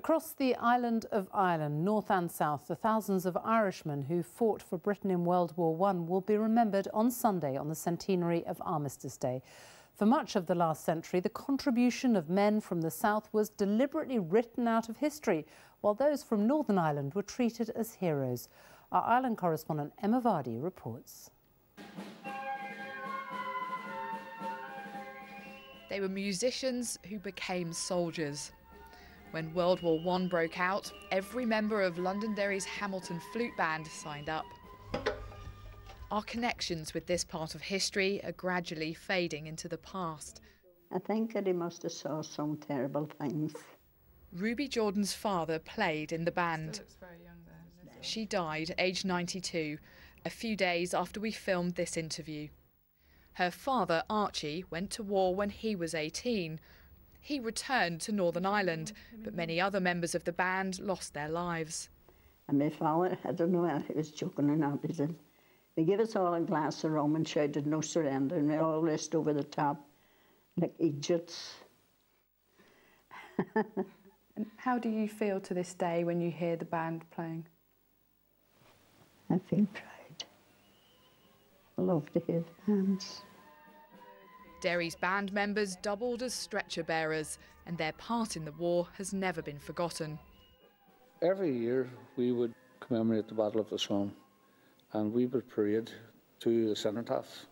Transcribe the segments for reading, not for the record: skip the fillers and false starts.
Across the island of Ireland, north and south, the thousands of Irishmen who fought for Britain in World War I will be remembered on Sunday on the centenary of Armistice Day. For much of the last century, the contribution of men from the south was deliberately written out of history, while those from Northern Ireland were treated as heroes. Our Ireland correspondent Emma Vardy reports. They were musicians who became soldiers. When World War I broke out, every member of Londonderry's Hamilton Flute Band signed up. Our connections with this part of history are gradually fading into the past. I think that he must have saw some terrible things. Ruby Jordan's father played in the band. She died aged 92, a few days after we filmed this interview. Her father, Archie, went to war when he was 18. He returned to Northern Ireland, but many other members of the band lost their lives. And my father, I don't know if he was joking or not, he said, they gave us all a glass of rum and shouted no surrender, and we all raced over the top like idiots. And how do you feel to this day when you hear the band playing? I feel proud. I love to hear the bands. Derry's band members doubled as stretcher bearers, and their part in the war has never been forgotten. Every year we would commemorate the Battle of the Somme, and we would parade to the cenotaph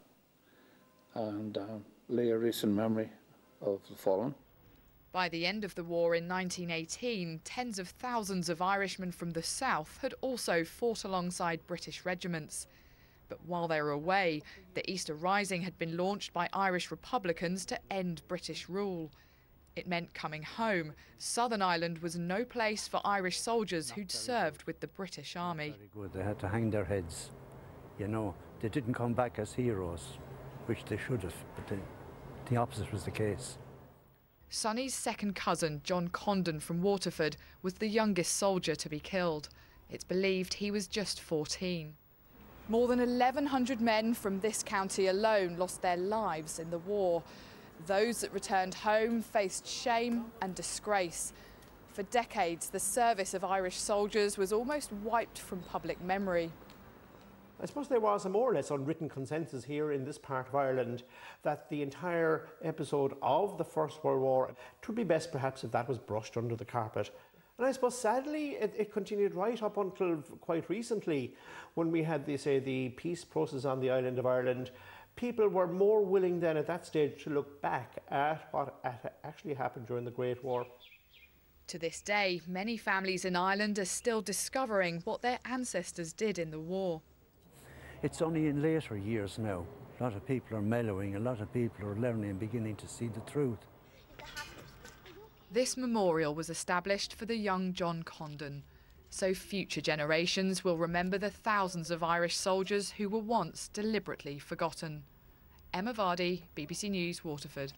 and lay a wreath in memory of the fallen. By the end of the war in 1918, tens of thousands of Irishmen from the south had also fought alongside British regiments. But while they were away, the Easter Rising had been launched by Irish Republicans to end British rule. It meant coming home. Southern Ireland was no place for Irish soldiers who'd served with the British Army. Very good. They had to hang their heads. You know, they didn't come back as heroes, which they should have, but the opposite was the case. Sonny's second cousin, John Condon from Waterford, was the youngest soldier to be killed. It's believed he was just 14. More than 1,100 men from this county alone lost their lives in the war. Those that returned home faced shame and disgrace. For decades, the service of Irish soldiers was almost wiped from public memory. I suppose there was a more or less unwritten consensus here in this part of Ireland that the entire episode of the First World War, it would be best perhaps if that was brushed under the carpet. And I suppose sadly it continued right up until quite recently when we had the peace process on the island of Ireland. People were more willing then at that stage to look back at what actually happened during the Great War. To this day, many families in Ireland are still discovering what their ancestors did in the war. It's only in later years now. A lot of people are mellowing, a lot of people are learning and beginning to see the truth. This memorial was established for the young John Condon, so future generations will remember the thousands of Irish soldiers who were once deliberately forgotten. Emma Vardy, BBC News, Waterford.